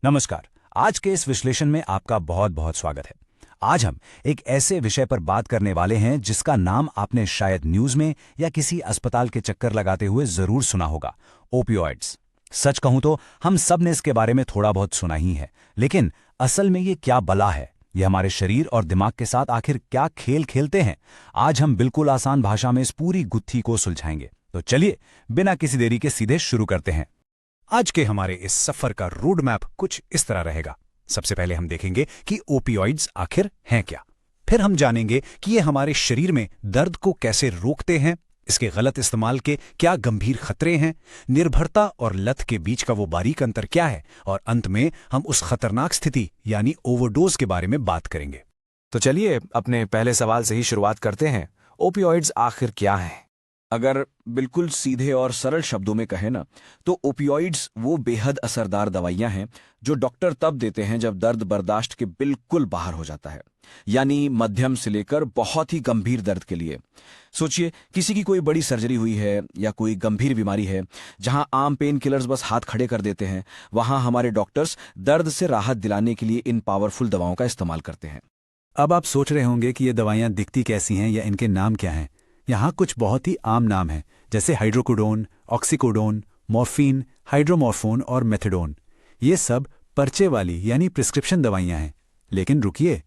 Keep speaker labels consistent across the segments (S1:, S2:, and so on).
S1: नमस्कार। आज के इस विश्लेषण में आपका बहुत बहुत स्वागत है। आज हम एक ऐसे विषय पर बात करने वाले हैं जिसका नाम आपने शायद न्यूज में या किसी अस्पताल के चक्कर लगाते हुए जरूर सुना होगा, ओपियोइड्स। सच कहूं तो हम सब ने इसके बारे में थोड़ा बहुत सुना ही है, लेकिन असल में ये क्या बला है, ये हमारे शरीर और दिमाग के साथ आखिर क्या खेल खेलते हैं, आज हम बिल्कुल आसान भाषा में इस पूरी गुत्थी को सुलझाएंगे। तो चलिए बिना किसी देरी के सीधे शुरू करते हैं। आज के हमारे इस सफर का रोड मैप कुछ इस तरह रहेगा। सबसे पहले हम देखेंगे कि ओपियोइड्स आखिर हैं क्या। फिर हम जानेंगे कि ये हमारे शरीर में दर्द को कैसे रोकते हैं, इसके गलत इस्तेमाल के क्या गंभीर खतरे हैं, निर्भरता और लत के बीच का वो बारीक अंतर क्या है, और अंत में हम उस खतरनाक स्थिति यानी ओवरडोज के बारे में बात करेंगे।
S2: तो चलिए अपने पहले सवाल से ही शुरुआत करते हैं। ओपियोइड्स आखिर क्या हैं?
S3: अगर बिल्कुल सीधे और सरल शब्दों में कहें ना, तो ओपियोइड्स वो बेहद असरदार दवाइयां हैं जो डॉक्टर तब देते हैं जब दर्द बर्दाश्त के बिल्कुल बाहर हो जाता है, यानी मध्यम से लेकर बहुत ही गंभीर दर्द के लिए। सोचिए, किसी की कोई बड़ी सर्जरी हुई है या कोई गंभीर बीमारी है, जहां आम पेन किलर्स बस हाथ खड़े कर देते हैं, वहां हमारे डॉक्टर्स दर्द से राहत दिलाने के लिए इन पावरफुल दवाओं का इस्तेमाल करते हैं।
S1: अब आप सोच रहे होंगे कि ये दवाइयां दिखती कैसी हैं या इनके नाम क्या हैं। यहाँ कुछ बहुत ही आम नाम हैं, जैसे हाइड्रोकोडोन, ऑक्सीकोडोन, मॉर्फिन, हाइड्रोमॉर्फोन और मेथेडोन। ये सब पर्चे वाली यानी प्रिस्क्रिप्शन दवाइयां हैं। लेकिन रुकिए,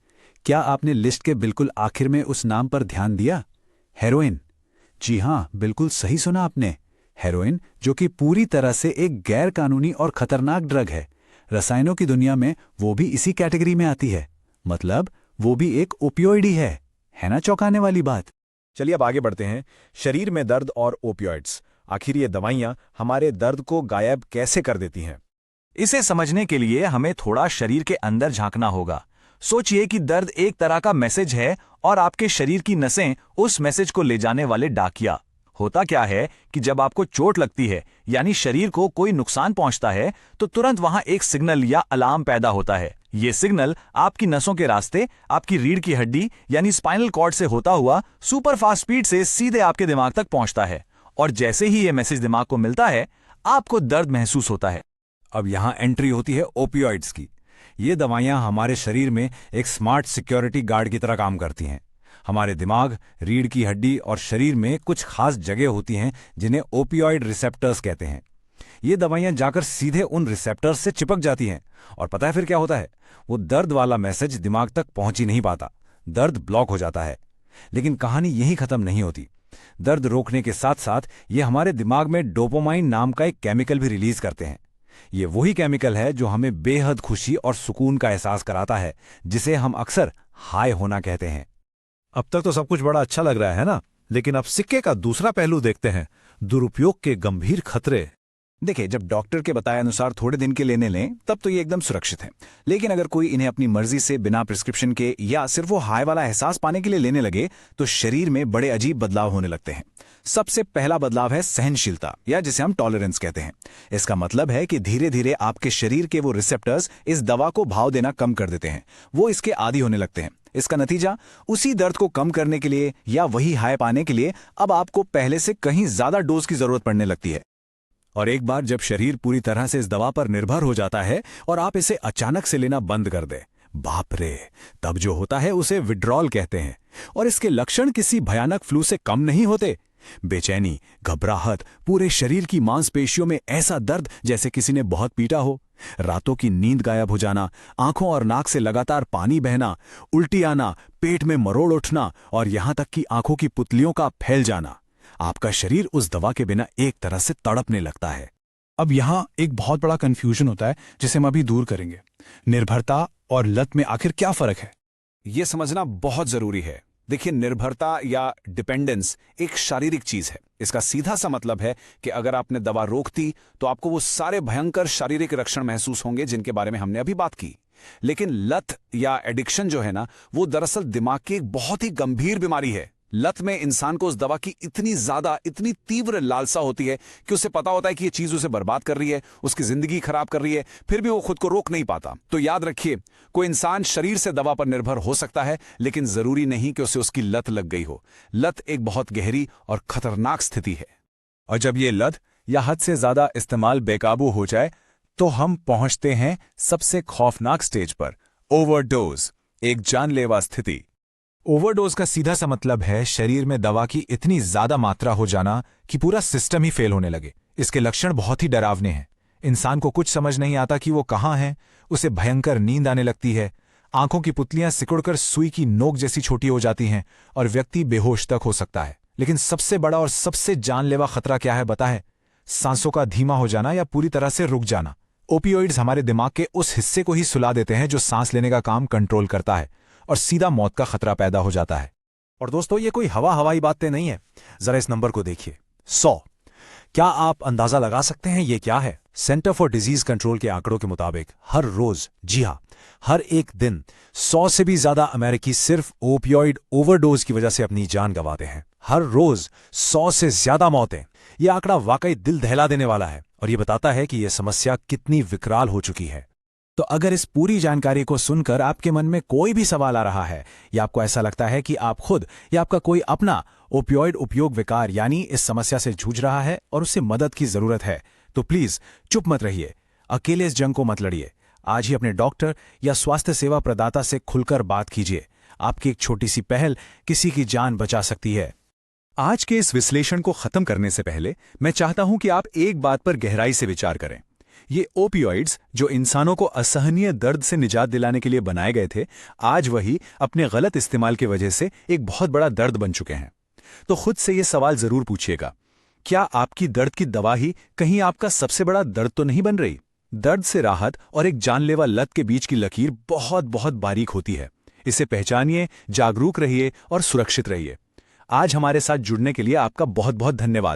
S1: क्या आपने लिस्ट के बिल्कुल आखिर में उस नाम पर ध्यान दिया? हेरोइन। जी हाँ, बिल्कुल सही सुना आपने। हेरोइन, जो कि पूरी तरह से एक गैर कानूनी और खतरनाक ड्रग है। रसायनों की दुनिया में वो भी इसी कैटेगरी में आती है, मतलब वो भी एक ओपियोइड ही है ना? चौंकाने वाली बात।
S4: चलिए अब आगे बढ़ते हैं। शरीर में दर्द और ओपियोइड्स, आखिर ये दवाइयां हमारे दर्द को गायब कैसे कर देती हैं?
S2: इसे समझने के लिए हमें थोड़ा शरीर के अंदर झांकना होगा। सोचिए कि दर्द एक तरह का मैसेज है और आपके शरीर की नसें उस मैसेज को ले जाने वाले डाकिया। होता क्या है कि जब आपको चोट लगती है यानी शरीर को कोई नुकसान पहुंचता है, तो तुरंत वहां एक सिग्नल या अलार्म पैदा होता है। ये सिग्नल आपकी नसों के रास्ते आपकी रीढ़ की हड्डी यानी स्पाइनल कॉर्ड से होता हुआ सुपर फास्ट स्पीड से सीधे आपके दिमाग तक पहुंचता है, और जैसे ही ये मैसेज दिमाग को मिलता है, आपको दर्द महसूस होता है।
S1: अब यहाँ एंट्री होती है ओपियोइड्स की। ये दवाइयाँ हमारे शरीर में एक स्मार्ट सिक्योरिटी गार्ड की तरह काम करती हैं। हमारे दिमाग, रीढ़ की हड्डी और शरीर में कुछ खास जगह होती हैं जिन्हें ओपियोइड रिसेप्टर्स कहते हैं। ये दवाइयां जाकर सीधे उन रिसेप्टर्स से चिपक जाती हैं, और पता है फिर क्या होता है? वो दर्द वाला मैसेज दिमाग तक पहुंच ही नहीं पाता, दर्द ब्लॉक हो जाता है। लेकिन कहानी यहीं खत्म नहीं होती। दर्द रोकने के साथ साथ ये हमारे दिमाग में डोपामाइन नाम का एक केमिकल भी रिलीज करते हैं। ये वही केमिकल है जो हमें बेहद खुशी और सुकून का एहसास कराता है, जिसे हम अक्सर हाई होना कहते हैं।
S4: अब तक तो सब कुछ बड़ा अच्छा लग रहा है ना, लेकिन अब सिक्के का दूसरा पहलू देखते हैं, दुरुपयोग के गंभीर खतरे।
S3: देखिए, जब डॉक्टर के बताए अनुसार थोड़े दिन के लेने लें, तब तो ये एकदम सुरक्षित है। लेकिन अगर कोई इन्हें अपनी मर्जी से बिना प्रिस्क्रिप्शन के या सिर्फ वो हाई वाला एहसास पाने के लिए लेने लगे, तो शरीर में बड़े अजीब बदलाव होने लगते हैं। सबसे पहला बदलाव है सहनशीलता, या जिसे हम टॉलरेंस कहते हैं। इसका मतलब है कि धीरे धीरे आपके शरीर के वो रिसेप्टर्स इस दवा को भाव देना कम कर देते हैं, वो इसके आदी होने लगते हैं। इसका नतीजा, उसी दर्द को कम करने के लिए या वही हाई पाने के लिए अब आपको पहले से कहीं ज्यादा डोज की जरूरत पड़ने लगती है।
S1: और एक बार जब शरीर पूरी तरह से इस दवा पर निर्भर हो जाता है और आप इसे अचानक से लेना बंद कर दे, बाप रे, तब जो होता है उसे विड्रॉल कहते हैं। और इसके लक्षण किसी भयानक फ्लू से कम नहीं होते। बेचैनी, घबराहट, पूरे शरीर की मांसपेशियों में ऐसा दर्द जैसे किसी ने बहुत पीटा हो, रातों की नींद गायब हो जाना, आंखों और नाक से लगातार पानी बहना, उल्टी आना, पेट में मरोड़ उठना और यहां तक कि आंखों की पुतलियों का फैल जाना। आपका शरीर उस दवा के बिना एक तरह से तड़पने लगता है।
S5: अब यहाँ एक बहुत बड़ा कंफ्यूजन होता है जिसे हम अभी दूर करेंगे। निर्भरता और लत में आखिर क्या फर्क है?
S3: यह समझना बहुत जरूरी है। देखिए, निर्भरता या डिपेंडेंस एक शारीरिक चीज है। इसका सीधा सा मतलब है कि अगर आपने दवा रोक दी तो आपको वो सारे भयंकर शारीरिक लक्षण महसूस होंगे जिनके बारे में हमने अभी बात की। लेकिन लत या एडिक्शन जो है ना, वो दरअसल दिमाग की एक बहुत ही गंभीर बीमारी है। लत में इंसान को उस दवा की इतनी ज्यादा, इतनी तीव्र लालसा होती है कि उसे पता होता है कि ये चीज उसे बर्बाद कर रही है, उसकी जिंदगी खराब कर रही है, फिर भी वो खुद को रोक नहीं पाता। तो याद रखिए, कोई इंसान शरीर से दवा पर निर्भर हो सकता है, लेकिन जरूरी नहीं कि उसे उसकी लत लग गई हो। लत एक बहुत गहरी और खतरनाक स्थिति है।
S1: और जब ये लत या हद से ज्यादा इस्तेमाल बेकाबू हो जाए,
S3: तो हम पहुंचते हैं सबसे खौफनाक स्टेज पर, ओवरडोज, एक जानलेवा स्थिति।
S1: ओवरडोज का सीधा सा मतलब है शरीर में दवा की इतनी ज्यादा मात्रा हो जाना कि पूरा सिस्टम ही फेल होने लगे। इसके लक्षण बहुत ही डरावने हैं। इंसान को कुछ समझ नहीं आता कि वो कहाँ है, उसे भयंकर नींद आने लगती है, आंखों की पुतलियां सिकुड़कर सुई की नोक जैसी छोटी हो जाती हैं और व्यक्ति बेहोश तक हो सकता है। लेकिन सबसे बड़ा और सबसे जानलेवा खतरा क्या है पता है? सांसों का धीमा हो जाना या पूरी तरह से रुक जाना। ओपियोइड्स हमारे दिमाग के उस हिस्से को ही सुला देते हैं जो सांस लेने का काम कंट्रोल करता है और सीधा मौत का खतरा पैदा हो जाता है।
S4: और दोस्तों, ये कोई हवाई बातें नहीं है। जरा इस नंबर को देखिए, 100। क्या आप अंदाजा लगा सकते हैं ये क्या है? सेंटर फॉर डिजीज कंट्रोल के आंकड़ों के मुताबिक हर रोज, जी हां, हर एक दिन 100 से भी ज्यादा अमेरिकी सिर्फ ओपियोइड ओवरडोज की वजह से अपनी जान गंवाते हैं। हर रोज 100 से ज्यादा मौतें। यह आंकड़ा वाकई दिल दहला देने वाला है और ये बताता है कि यह समस्या कितनी विकराल हो चुकी है।
S5: तो अगर इस पूरी जानकारी को सुनकर आपके मन में कोई भी सवाल आ रहा है या आपको ऐसा लगता है कि आप खुद या आपका कोई अपना ओपियोइड उपयोग विकार यानी इस समस्या से जूझ रहा है और उसे मदद की जरूरत है, तो प्लीज चुप मत रहिए, अकेले इस जंग को मत लड़िए। आज ही अपने डॉक्टर या स्वास्थ्य सेवा प्रदाता से खुलकर बात कीजिए। आपकी एक छोटी सी पहल किसी की जान बचा सकती है।
S3: आज के इस विश्लेषण को खत्म करने से पहले मैं चाहता हूं कि आप एक बात पर गहराई से विचार करें। ये ओपियोइड्स जो इंसानों को असहनीय दर्द से निजात दिलाने के लिए बनाए गए थे, आज वही अपने गलत इस्तेमाल की वजह से एक बहुत बड़ा दर्द बन चुके हैं। तो खुद से ये सवाल जरूर पूछिएगा, क्या आपकी दर्द की दवा ही कहीं आपका सबसे बड़ा दर्द तो नहीं बन रही? दर्द से राहत और एक जानलेवा लत के बीच की लकीर बहुत बहुत बारीक होती है। इसे पहचानिए, जागरूक रहिए और सुरक्षित रहिए। आज हमारे साथ जुड़ने के लिए आपका बहुत बहुत धन्यवाद।